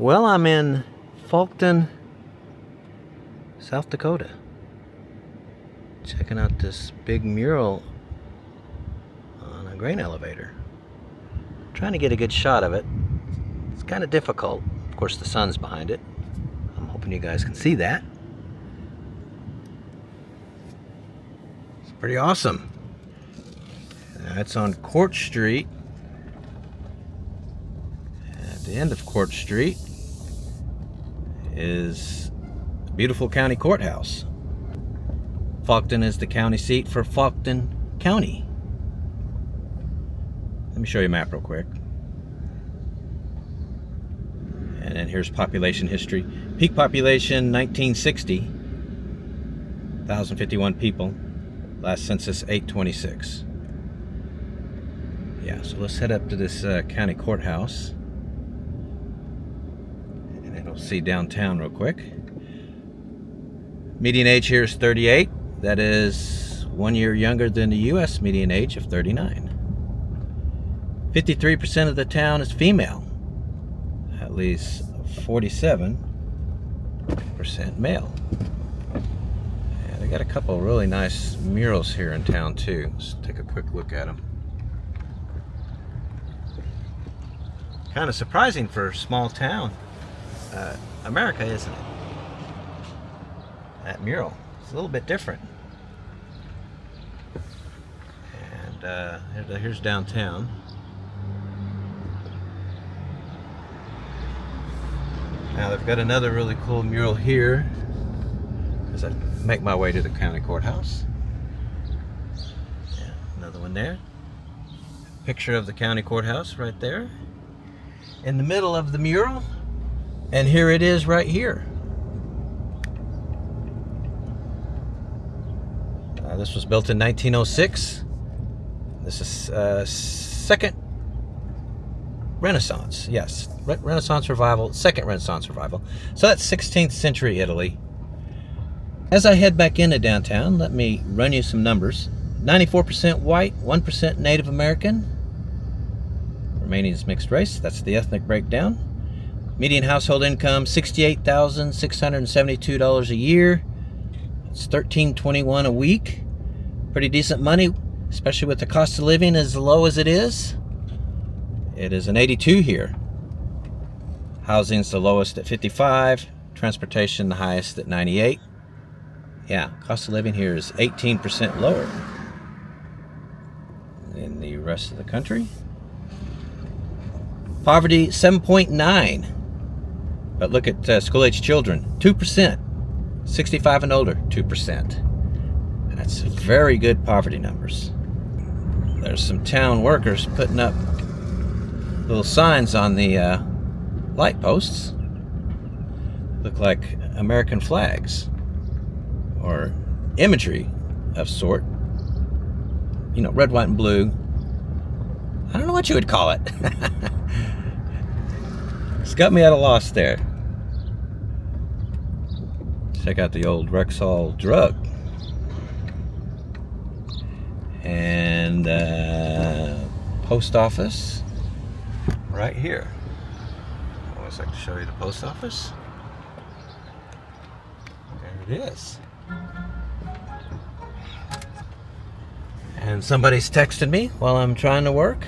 Well, I'm in Faulkton, South Dakota. Checking out this big mural on a grain elevator. Trying to get a good shot of it. It's kind of difficult. Of course, the sun's behind it. I'm hoping you guys can see that. It's pretty awesome. It's on Court Street. At the end of Court Street is the beautiful county courthouse. Faulkton is the county seat for Faulkton County. Let me show you a map real quick. And then here's population history. Peak population 1960, 1,051 people. Last census 826. Yeah, so let's head up to this county courthouse. And then we'll see downtown real quick. Median age here is 38. That is 1 year younger than the U.S. median age of 39. 53% of the town is female. At least 47% male. And they got a couple of really nice murals here in town too. Let's take a quick look at them. Kind of surprising for a small town. America, isn't it? That mural. It's a little bit different. And here's downtown. Now they've got another really cool mural here as I make my way to the county courthouse. Yeah, another one there. Picture of the county courthouse right there in the middle of the mural. And here it is right here. This was built in 1906. This is second Renaissance. Yes, Renaissance Revival, second Renaissance Revival. So that's 16th century Italy. As I head back into downtown, let me run you some numbers. 94% white, 1% Native American. Remaining is mixed race. That's the ethnic breakdown. Median household income, $68,672 a year. It's $13.21 a week. Pretty decent money, especially with the cost of living as low as it is. It is an 82 here. Housing's the lowest at 55. Transportation the highest at 98. Yeah, cost of living here is 18% lower than the rest of the country. Poverty 7.9. But look at school-age children, 2%. 65 and older, 2%. That's very good poverty numbers. There's some town workers putting up little signs on the light posts. Look like American flags or imagery of sort. You know, red, white, and blue. I don't know what you would call it. It's got me at a loss there. Check out the old Rexall drug. And post office right here. I always like to show you the post office. There it is. And somebody's texting me while I'm trying to work.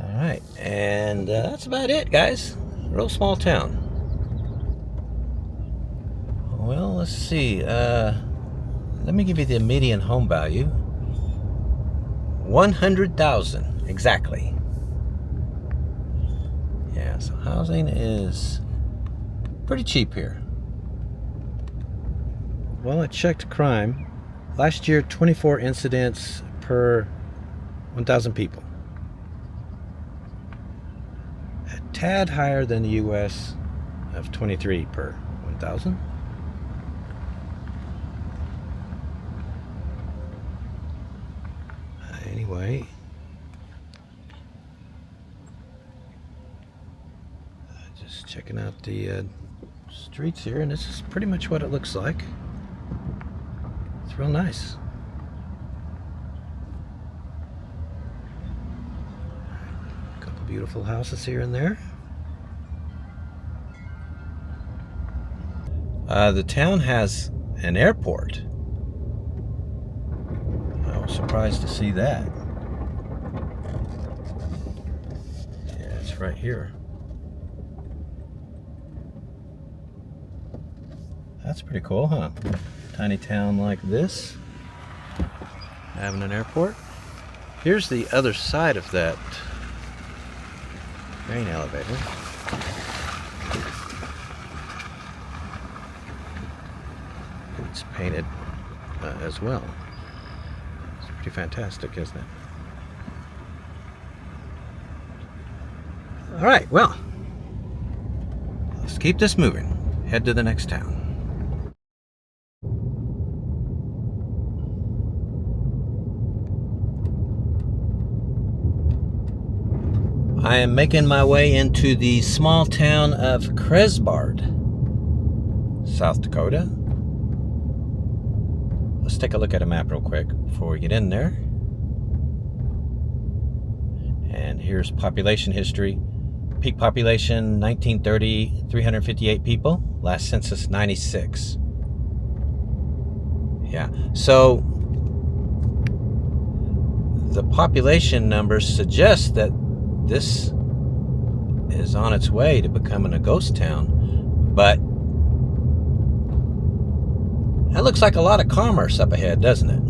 Alright, and that's about it, guys. Real small town. Well, let's see. Let me give you the median home value. $100,000 exactly. Yeah, so housing is pretty cheap here. Well, I checked crime. Last year, 24 incidents per 1,000 people. A tad higher than the U.S. of 23 per 1,000. Anyway, just checking out the streets here, and this is pretty much what it looks like. It's real nice. beautiful houses here and there. The town has an airport. I was surprised to see that. Yeah, it's right here. That's pretty cool, huh? Tiny town like this, having an airport. Here's the other side of that grain elevator. It's painted as well. It's pretty fantastic, isn't it? All right, well, let's keep this moving. Head to the next town. I am making my way into the small town of Cresbard, South Dakota. Let's take a look at a map real quick before we get in there. And here's population history. Peak population 1930, 358 people. Last census 96. Yeah, so the population numbers suggest that this is on its way to becoming a ghost town, but that looks like a lot of commerce up ahead, doesn't it?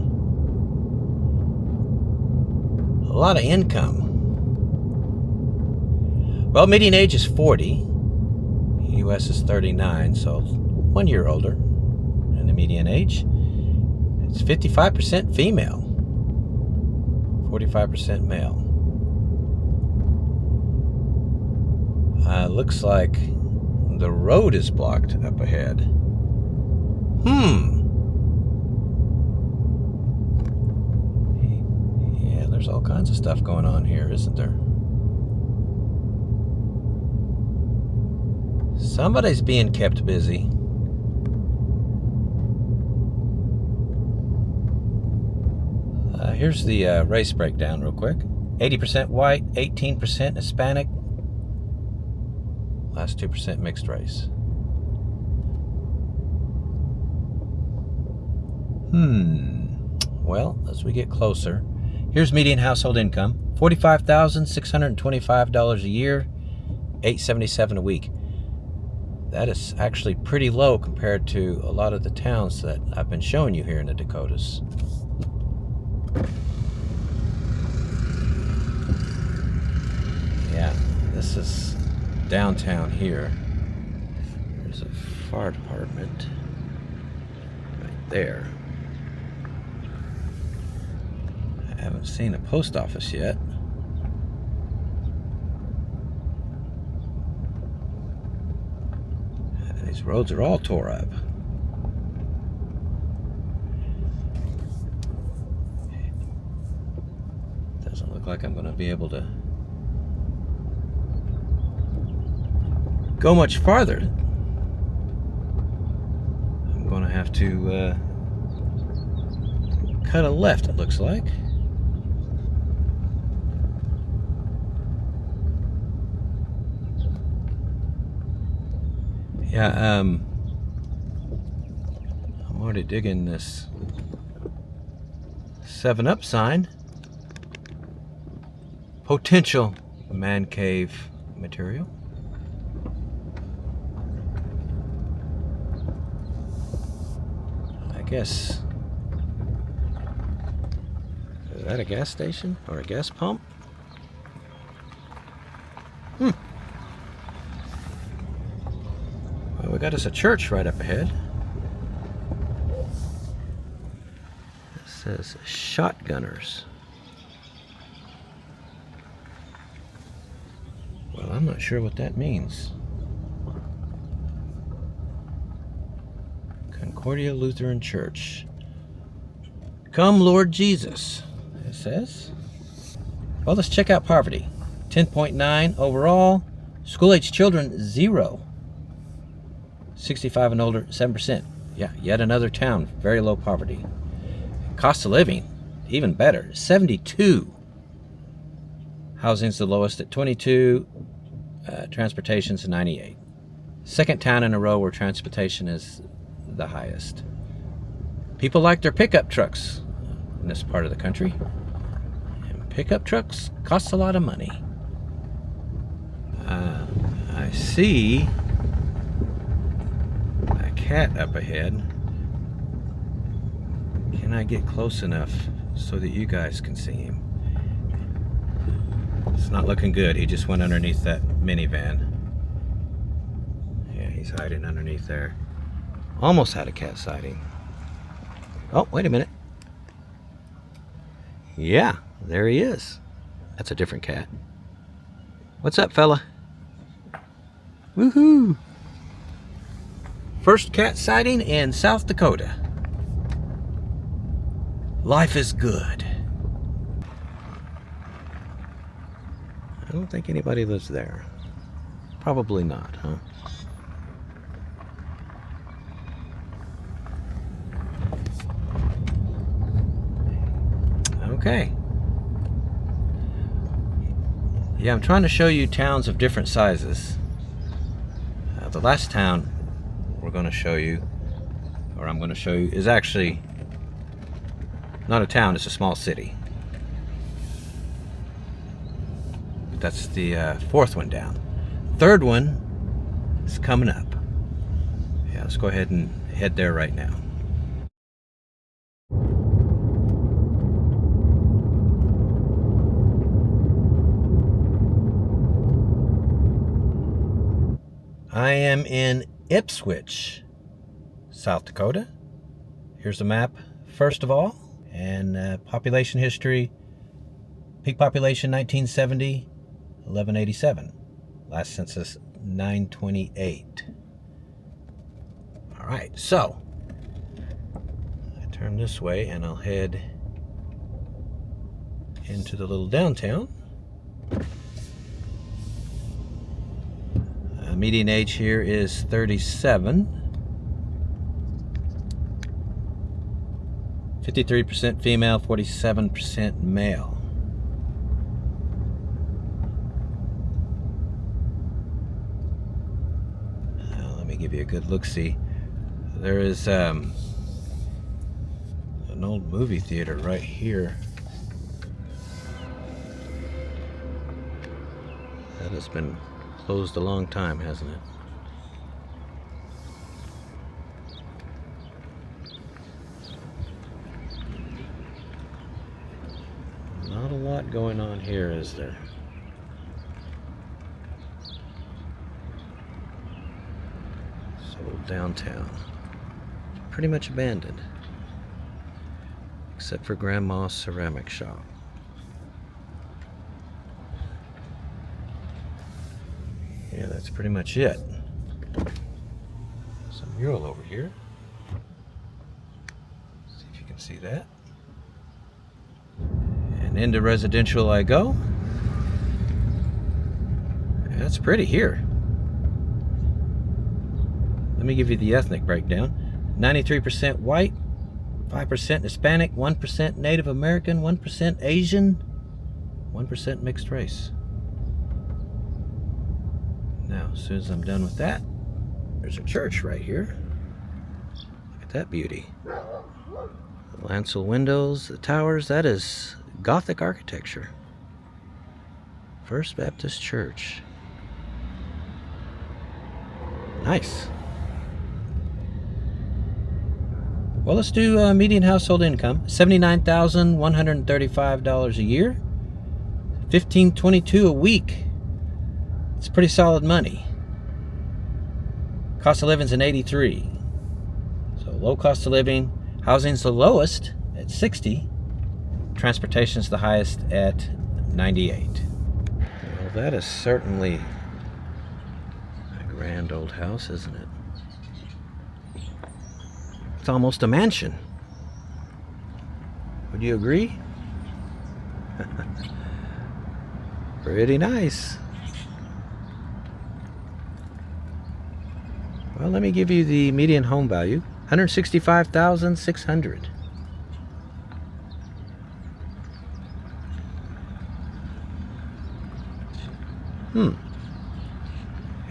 A lot of income. Well, median age is 40. US is 39, so 1 year older than the median age. It's 55% female, 45% male. Looks like the road is blocked up ahead. Yeah, there's all kinds of stuff going on here, isn't there? Somebody's being kept busy. Here's the race breakdown real quick. 80% white, 18% Hispanic, last 2% mixed race. Well, as we get closer, here's median household income, $45,625 a year, $877 a week. That is actually pretty low compared to a lot of the towns that I've been showing you here in the Dakotas. Yeah, this is downtown here. There's a fire department right there. I haven't seen a post office yet. These roads are all tore up. Doesn't look like I'm going to be able to go much farther. I'm going to have to cut a left, it looks like. Yeah, I'm already digging this 7-Up sign. Potential man cave material. I guess, is that a gas station or a gas pump? Well, we got us a church right up ahead. It says Shotgunners. Well, I'm not sure what that means. Concordia Lutheran Church. Come, Lord Jesus, it says. Well, let's check out poverty. 10.9 overall. School-age children, 0. 65 and older, 7%. Yeah, yet another town, very low poverty. Cost of living, even better, 72. Housing's the lowest at 22. Transportation's 98. Second town in a row where transportation is the highest. People like their pickup trucks in this part of the country. And pickup trucks cost a lot of money. I see a cat up ahead. Can I get close enough so that you guys can see him? It's not looking good. He just went underneath that minivan. Yeah, he's hiding underneath there. Almost had a cat sighting. Oh, wait a minute. Yeah, there he is. That's a different cat. What's up, fella? Woohoo! First cat sighting in South Dakota. Life is good. I don't think anybody lives there. Probably not, huh? Okay. Yeah, I'm trying to show you towns of different sizes. The last town we're going to show you, or I'm going to show you, is actually not a town, it's a small city. But that's the fourth one down. Third one is coming up. Yeah, let's go ahead and head there right now. I am in Ipswich, South Dakota. Here's the map, first of all, and population history. Peak population 1970, 1187. Last census 928. All right, so I turn this way and I'll head into the little downtown. Median age here is 37. 53% female, 47% male. Let me give you a good look-see. There is an old movie theater right here. That has been closed a long time, hasn't it? Not a lot going on here, is there? So downtown, pretty much abandoned, except for Grandma's ceramic shop. Yeah, that's pretty much it. Some mural over here. See if you can see that. And into residential I go. That's pretty here. Let me give you the ethnic breakdown. 93% white, 5% Hispanic, 1% Native American, 1% Asian, 1% mixed race. Now, as soon as I'm done with that, there's a church right here. Look at that beauty. The lancel windows, the towers, that is Gothic architecture. First Baptist Church. Nice. Well, let's do median household income. $79,135 a year. $1,522 a week. It's pretty solid money. Cost of living's an 83. So low cost of living. Housing's the lowest at 60. Transportation's the highest at 98. Well, that is certainly a grand old house, isn't it? It's almost a mansion. Would you agree? Pretty nice. Well, let me give you the median home value, $165,600.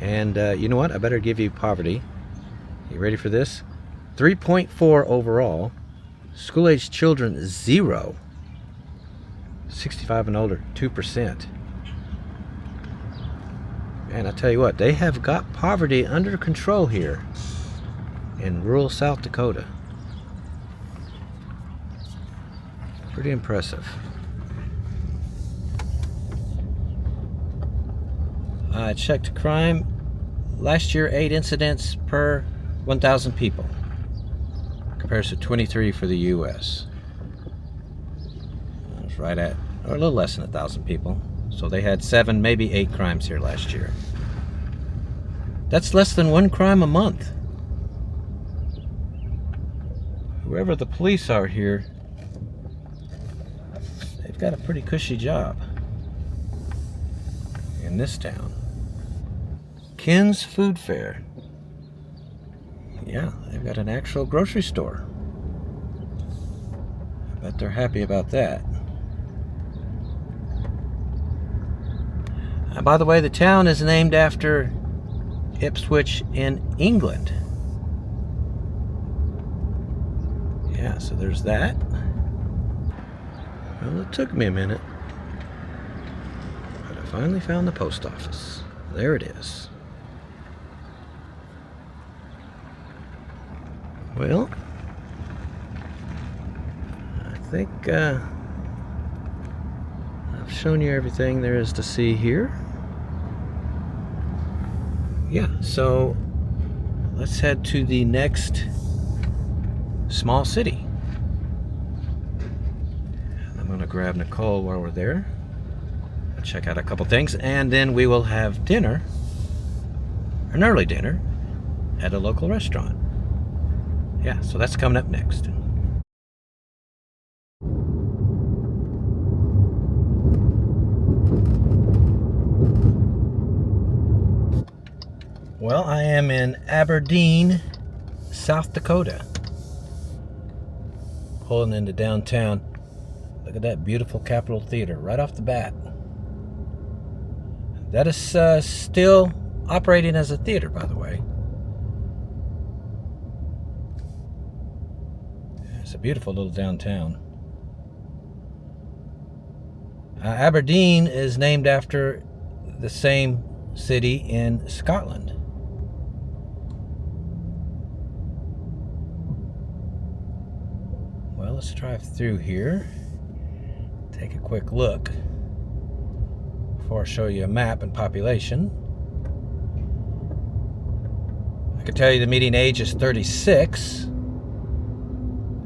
And you know what? I better give you poverty. You ready for this? 3.4 overall. School-aged children, 0. 65 and older, 2%. And I tell you what, they have got poverty under control here in rural South Dakota. Pretty impressive. I checked crime. Last year, 8 incidents per 1,000 people. Compares to 23 for the U.S. That was right at, or a little less than 1,000 people. So they had 7, maybe 8 crimes here last year. That's less than 1 crime a month. Whoever the police are here, they've got a pretty cushy job in this town. Ken's Food Fair. Yeah, they've got an actual grocery store. I bet they're happy about that. By the way, the town is named after Ipswich in England. Yeah, so there's that. Well, it took me a minute, but I finally found the post office. There it is. Well, I think I've shown you everything there is to see here. Yeah, so let's head to the next small city. I'm going to grab Nicole while we're there. Check out a couple things, and then we will have dinner, an early dinner, at a local restaurant. Yeah, so that's coming up next. Well, I am in Aberdeen, South Dakota. Pulling into downtown. Look at that beautiful Capitol Theater right off the bat. That is still operating as a theater, by the way. It's a beautiful little downtown. Aberdeen is named after the same city in Scotland. Well, let's drive through here. Take a quick look before I show you a map and population. I can tell you the median age is 36.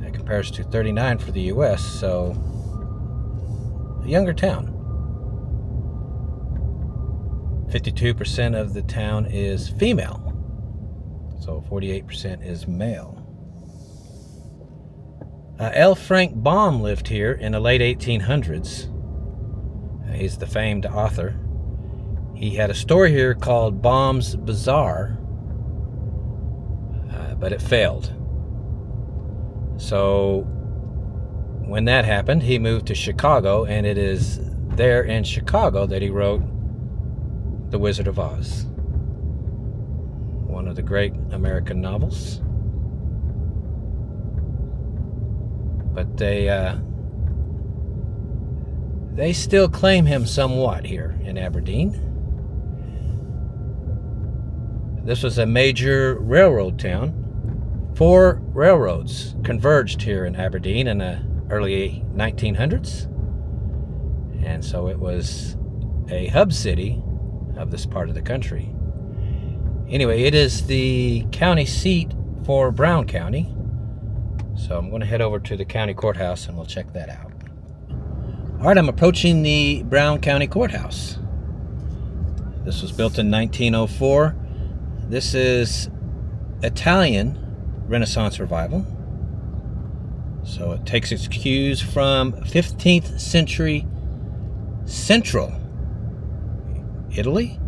That compares to 39 for the US, so a younger town. 52% of the town is female, so 48% is male. L. Frank Baum lived here in the late 1800s. He's the famed author. He had a store here called Baum's Bazaar, but it failed. So when that happened, he moved to Chicago, and it is there in Chicago that he wrote The Wizard of Oz, one of the great American novels. But they still claim him somewhat here in Aberdeen. This was a major railroad town. 4 railroads converged here in Aberdeen in the early 1900s. And so it was a hub city of this part of the country. Anyway, it is the county seat for Brown County. So I'm going to head over to the county courthouse and we'll check that out. All right, I'm approaching the Brown County Courthouse. This was built in 1904. This is Italian Renaissance Revival. So it takes its cues from 15th century central Italy.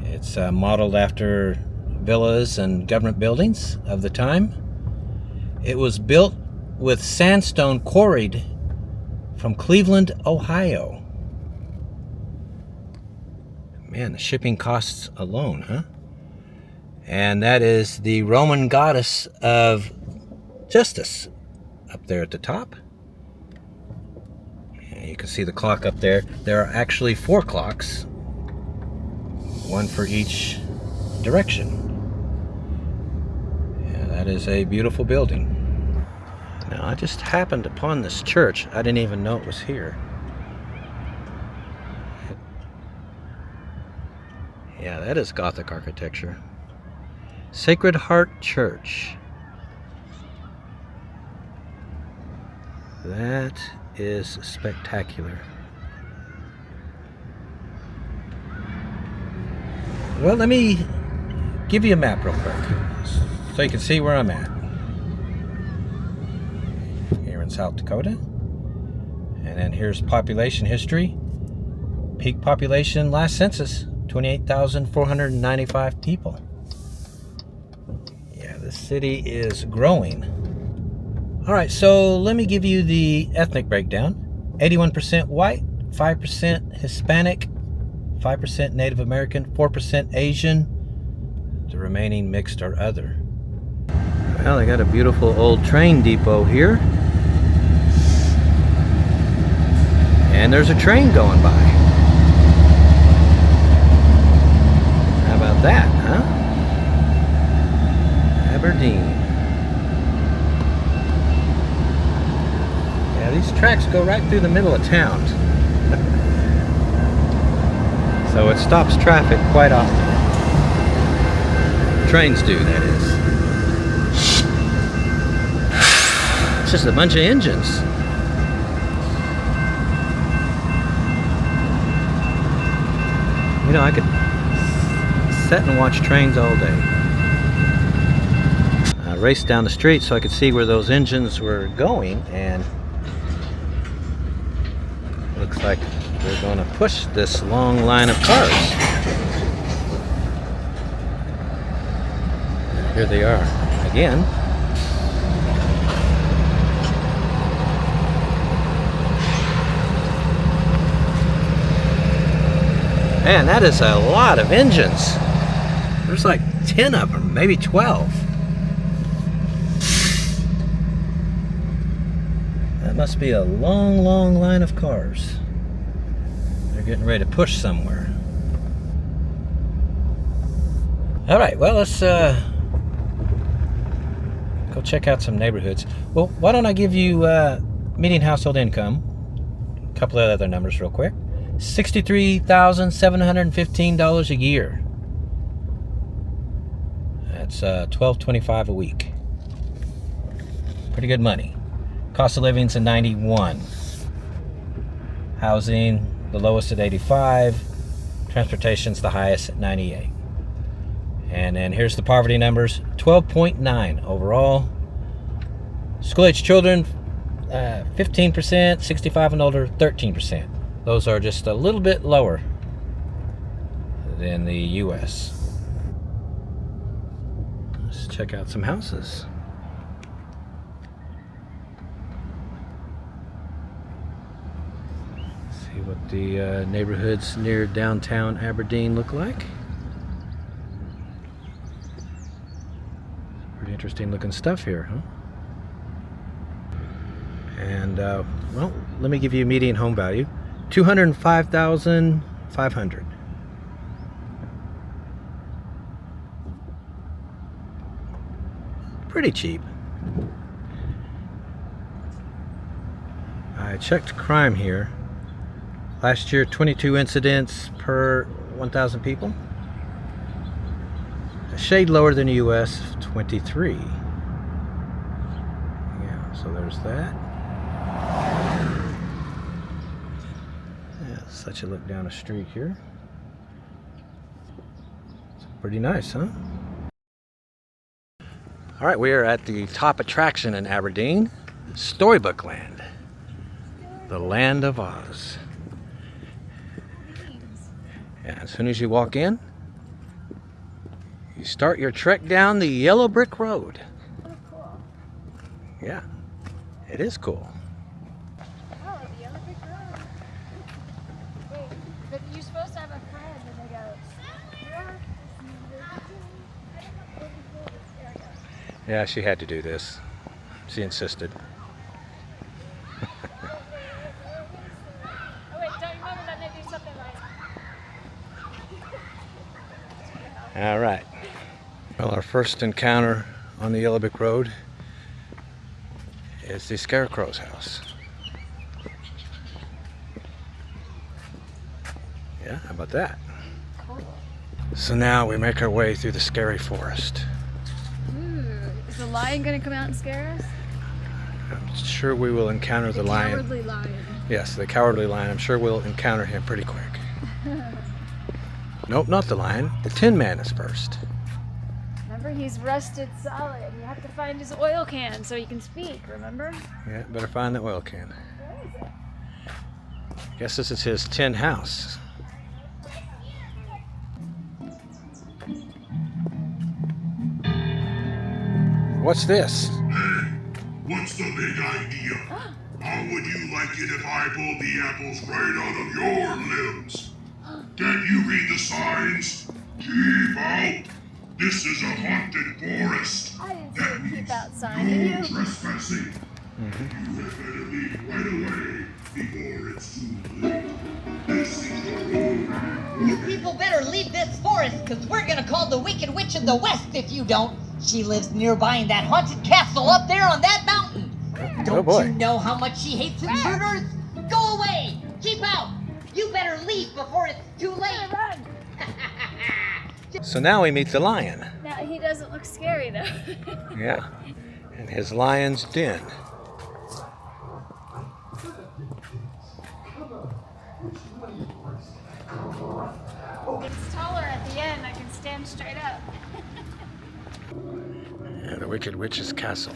It's modeled after villas and government buildings of the time. It was built with sandstone quarried from Cleveland, Ohio. Man, the shipping costs alone, huh? And that is the Roman goddess of justice up there at the top. And you can see the clock up there. There are actually 4 clocks, one for each direction. Yeah, that is a beautiful building. Now, I just happened upon this church. I didn't even know it was here. Yeah, that is Gothic architecture. Sacred Heart Church. That is spectacular. Well, let me give you a map real quick so you can see where I'm at. Here in South Dakota. And then here's population history. Peak population last census, 28,495 people. Yeah, the city is growing. All right, so let me give you the ethnic breakdown. 81% white, 5% Hispanic, 5% Native American, 4% Asian. The remaining mixed or other. Well, I got a beautiful old train depot here. And there's a train going by. How about that, huh? Aberdeen. Yeah, these tracks go right through the middle of town. So it stops traffic quite often. Trains do, that is. It's just a bunch of engines. You know, I could sit and watch trains all day. I raced down the street so I could see where those engines were going, and looks like they're going to push this long line of cars. Here they are again. Man, that is a lot of engines. There's like 10 of them, maybe 12. That must be a long, long line of cars. They're getting ready to push somewhere. All right, well, let's go check out some neighborhoods. Well, why don't I give you median household income, a couple of other numbers real quick. $63,715 a year. That's $12.25 a week. Pretty good money. Cost of living's at 91. Housing, the lowest at 85. Transportation's the highest at 98. And then here's the poverty numbers. 12.9 overall. School-age children, 15%. 65 and older, 13%. Those are just a little bit lower than the U.S. Let's check out some houses. See what the neighborhoods near downtown Aberdeen look like. Pretty interesting looking stuff here, huh? And, well, let me give you a median home value. $205,500. Pretty cheap. I checked crime here. Last year, 22 incidents per 1,000 people. A shade lower than the US, 23. Yeah, so there's that. Such a look down the street here. It's pretty nice, huh? All right, we are at the top attraction in Aberdeen, Storybook Land, the Land of Oz. And as soon as you walk in, you start your trek down the yellow brick road. Yeah, it is cool. But you're supposed to have a friend, and they go. Yeah, she had to do this. She insisted. Oh wait, don't you remember that they do something like? All right. Well, our first encounter on the Yellow Brick Road is the Scarecrow's house. Yeah, how about that? Cool. So now we make our way through the scary forest. Is the lion gonna come out and scare us? I'm sure we will encounter the lion. Cowardly lion. Yes, the cowardly lion. I'm sure we'll encounter him pretty quick. Nope, not the lion. The Tin Man is first. Remember, he's rusted solid. You have to find his oil can so he can speak, remember? Yeah, better find the oil can. Where is it? Guess this is his tin house. What's this? Hey, what's the big idea? How would you like it if I pulled the apples right out of your limbs? Can't you read the signs? Keep out! This is a haunted forest. I didn't That see a means keep out sign, no did you? trespassing. You had better leave right away before it's too late. This is the road. You people better leave this forest, because we're going to call the Wicked Witch of the West if you don't. She lives nearby in that haunted castle up there on that mountain. Don't boy. you know how much she hates intruders? Go away! Keep out! You better leave before it's too late. Run! So now we meet the lion. Now, he doesn't look scary, though. Yeah. And his lion's den. It's taller at the end. I can stand straight up. Yeah, the Wicked Witch's castle.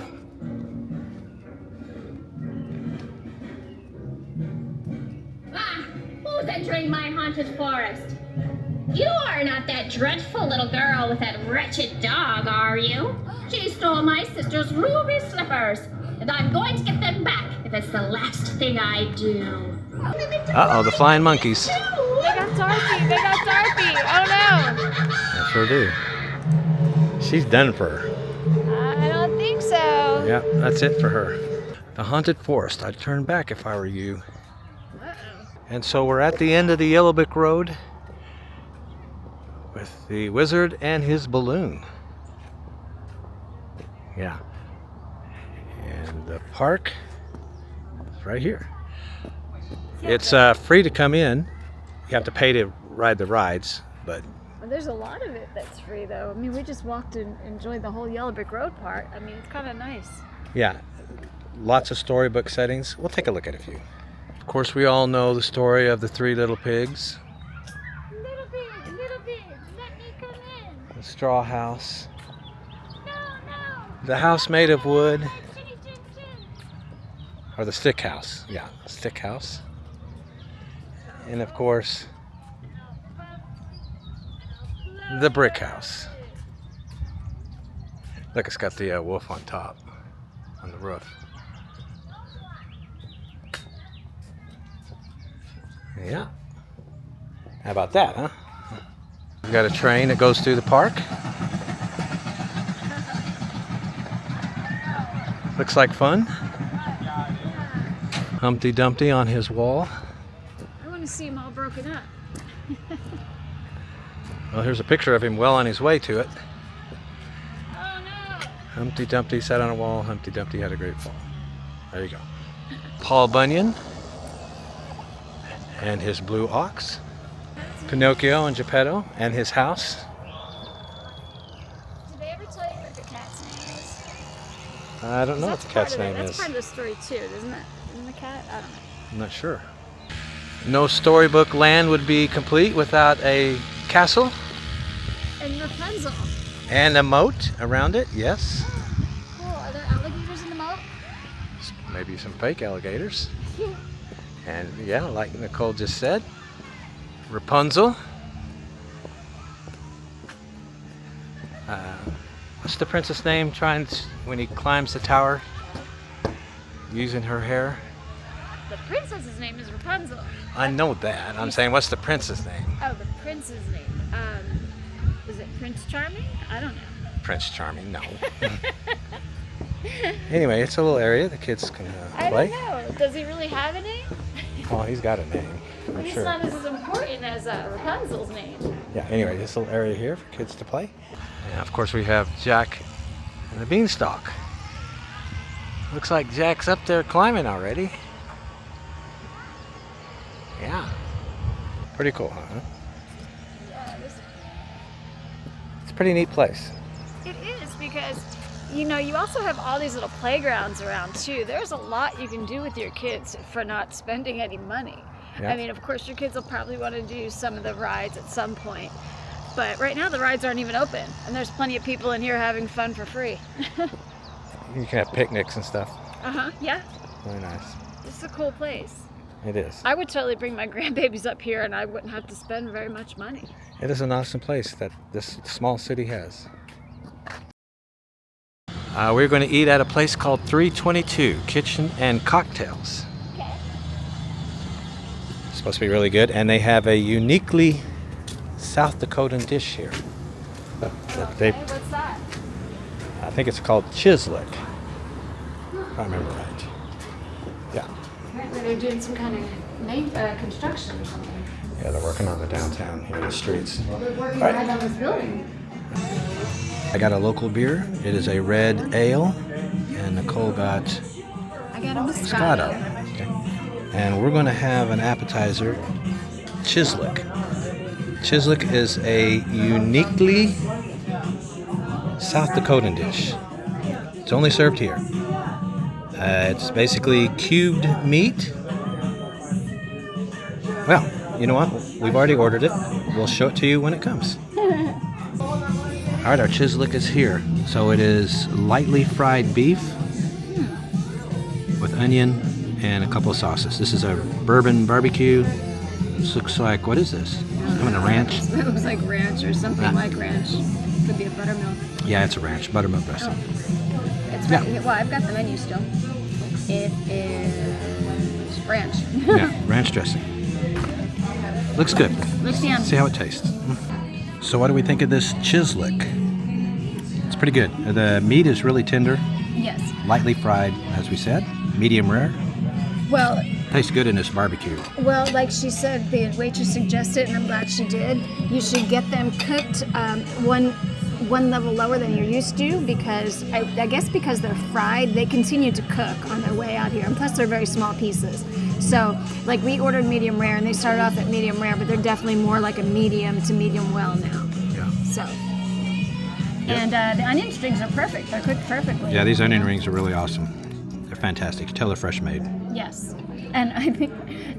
Ah, who's entering my haunted forest? You are not that dreadful little girl with that wretched dog, are you? She stole my sister's ruby slippers, and I'm going to get them back if it's the last thing I do. Uh-oh, the flying monkeys. They got Dorothy. They got Dorothy. Oh, no. They sure do. She's done for her. I don't think so. Yeah, that's it for her. The haunted forest. I'd turn back if I were you. And so we're at the end of the Yellow Brick Road with the wizard and his balloon. Yeah. And the park is right here. It's free to come in. You have to pay to ride the rides, but Well, there's a lot of it that's free, though. I mean, we just walked and enjoyed the whole Yellow Brick Road part. I mean, it's kind of nice. yeah, lots of storybook settings. We'll take a look at a few. Of course, we all know the story of the three little pigs, Little pig, let me come in. the straw house, No, no. the house made of wood, Chinny, chin, chin. or the stick house. Yeah, the stick house. And of course, the brick house. Look, it's got the wolf on top, on the roof. Yeah. How about that, huh? We've got a train that goes through the park. Looks like fun. Humpty Dumpty on his wall. I want to see them all broken up. Well, here's a picture of him well on his way to it. Oh, no. Humpty Dumpty sat on a wall. Humpty Dumpty had a great fall. There you go. Paul Bunyan and his blue ox. Pinocchio and Geppetto and his house. Did they ever tell you what the cat's name is? I don't know what the cat's name That's is. part of the story, too, isn't it? Isn't the cat? I don't know. I'm not sure. No storybook land would be complete without a castle And Rapunzel. and a moat around it. Yes. Cool. Are there alligators in the moat? Maybe some fake alligators. And yeah, like Nicole just said, Rapunzel. What's the princess name when he climbs the tower using her hair? The princess's name is Rapunzel. I know that. I'm saying, what's the prince's name? Oh, the prince's name. Is it Prince Charming? I don't know. Prince Charming, no. Anyway, it's a little area the kids can I play. don't know. Does he really have a name? Oh, he's got a name, I'm It's sure. not as important as Rapunzel's name. Yeah, anyway, this little area here for kids to play. And of course we have Jack and the beanstalk. Looks like Jack's up there climbing already. Yeah. Pretty cool, huh? Yeah, It's a pretty neat place. it is because, you know, you also have all these little playgrounds around too. There's a lot you can do with your kids for not spending any money. Yeah. I mean, of course, your kids will probably want to do some of the rides at some point. But right now the rides aren't even open, and there's plenty of people in here having fun for free. You can have picnics and stuff. Yeah. Really nice. It's a cool place. It is. I would totally bring my grandbabies up here, and I wouldn't have to spend very much money. It is an awesome place that this small city has. We're going to eat at a place called 322 Kitchen and Cocktails. Okay. It's supposed to be really good, and they have a uniquely South Dakotan dish here. Okay, what's that? I think it's called chislic. If I remember right. Yeah. Apparently they're doing some kind of construction or something. Yeah, they're working on the downtown here, the streets. They're working All right. right on this building. I got a local beer. It is a red ale, and Nicole got I got a Moscato. Okay. And we're going to have an appetizer, chislic. Chislic is a uniquely South Dakotan dish. It's only served here. It's basically cubed meat. Well, you know what? We've already ordered it. We'll show it to you when it comes. All right, our chislic is here. So it is lightly fried beef with onion and a couple of sauces. This is a bourbon barbecue. This looks like, what is this? I'm in a ranch. It looks like ranch or something like ranch. Could be a buttermilk. Yeah, it's a ranch, buttermilk dressing. It's Yeah. right. Well, I've got the menu still. It is ranch. Yeah, ranch dressing. Looks good. Looks yum. See how it tastes. So what do we think of this chislic? It's pretty good. The meat is really tender, Yes. lightly fried, as we said, medium rare. Well, Tastes good in this barbecue. like she said, the waitress suggested, and I'm glad she did. You should get them cooked one level lower than you're used to, because I guess because they're fried, they continue to cook on their way out here, and plus they're very small pieces. So, like, we ordered medium rare, and they started off at medium rare, but they're definitely more like a medium to medium well now. Yeah. So, and the onion strings are perfect. They're cooked perfectly. Yeah, these onion rings are really awesome. They're fantastic. You can tell they're fresh made. Yes. And I think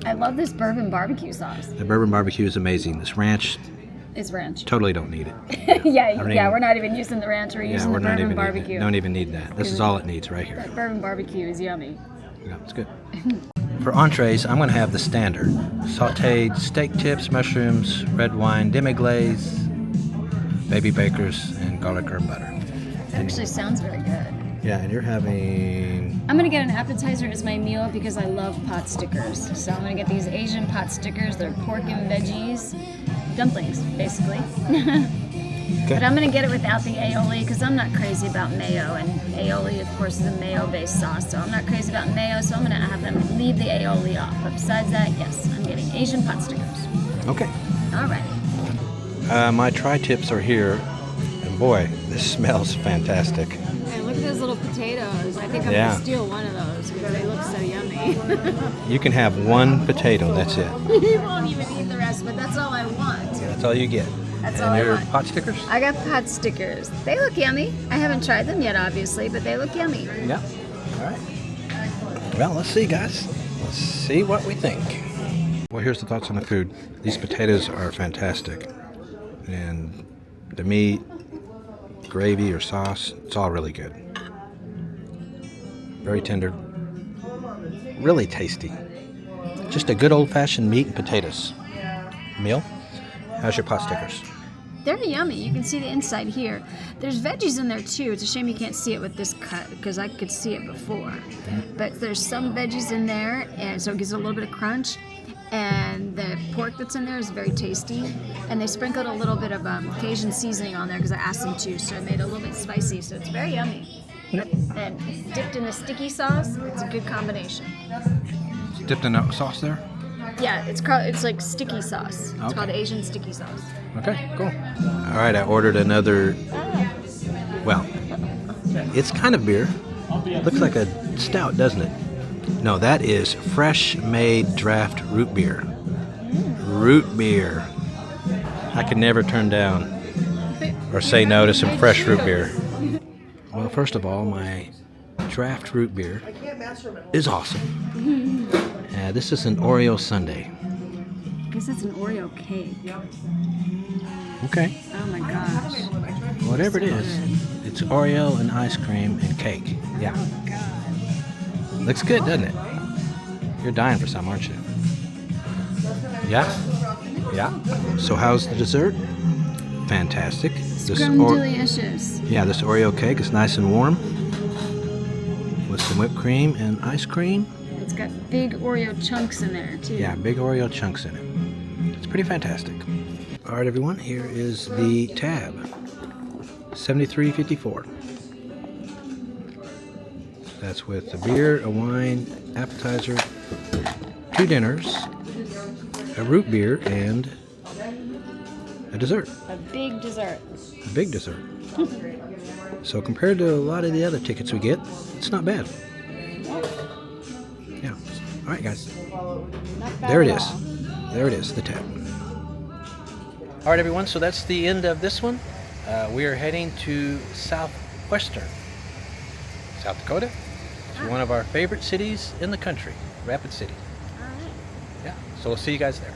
I love this bourbon barbecue sauce. The bourbon barbecue is amazing. This ranch, It's ranch. totally don't need it. yeah, don't yeah. even- We're not even using the ranch. We're using we're the not bourbon even barbecue. Need it. Don't even need that. This is all it needs right here. That bourbon barbecue is yummy. Yeah, it's good. For entrees, I'm going to have the standard. Sauteed steak tips, mushrooms, red wine, demi-glaze, baby bakers, and garlic herb butter. Actually sounds very good. Yeah, and you're having... I'm gonna get an appetizer as my meal because I love pot stickers. So I'm gonna get these Asian pot stickers. They're pork and veggies, dumplings, basically. But I'm gonna get it without the aioli because I'm not crazy about mayo, and aioli, of course, is a mayo-based sauce. So I'm not crazy about mayo. So I'm gonna have them leave the aioli off. But besides that, yes, I'm getting Asian pot stickers. Okay. Alrighty. My tri-tips are here, and boy, this smells fantastic. And look at those little potatoes. I think I'm Yeah. gonna steal one of those because they look so yummy. You can have one potato, that's it. You won't even eat the rest, but that's all I want. That's all you get. That's and all I your want. pot stickers? I got pot stickers. They look yummy. I haven't tried them yet, obviously, but they look yummy. Yeah. All right. Well, let's see, guys. Let's see what we think. Well, here's the thoughts on the food. These potatoes are fantastic. And the meat, gravy or sauce, it's all really good. Very tender. Really tasty. Just a good old-fashioned meat and potatoes meal. How's your pot stickers? They're yummy. You can see the inside here. There's veggies in there too. It's a shame you can't see it with this cut because I could see it before. But there's some veggies in there, and so it gives it a little bit of crunch. And the pork that's in there is very tasty. And they sprinkled a little bit of Cajun seasoning on there because I asked them to, so it made it a little bit spicy. So it's very yummy. And dipped in a sticky sauce, it's a good combination. Dipped in that sauce there? Yeah, it's like sticky sauce. It's called Asian sticky sauce. Okay, cool. All right, I ordered another, well, it's kind of beer. Looks like a stout, doesn't it? No, that is fresh made draft root beer. Root beer. I could never turn down or say no to some fresh root beer. Well, first of all, my draft root beer is awesome. This is an Oreo sundae. I guess it's an Oreo cake. Okay. Oh my gosh. Whatever it is, it's Oreo and ice cream and cake. Yeah. Looks good, doesn't it? You're dying for some, aren't you? Yeah? Yeah. So how's the dessert? Fantastic. Delicious. Yeah, this Oreo cake is nice and warm with some whipped cream and ice cream. It's got big Oreo chunks in there too. Yeah, big Oreo chunks in it. It's pretty fantastic. All right, everyone, here is the tab. $73.54. That's with a beer, a wine, appetizer, 2 dinners, a root beer, and a dessert. A big dessert. A big dessert. So compared to a lot of the other tickets we get, it's not bad. Yeah. All right, guys. There it is. There it is, the tab. All right, everyone. So that's the end of this one. We are heading to southwestern South Dakota. It's one of our favorite cities in the country, Rapid City. All right. Yeah. So we'll see you guys there.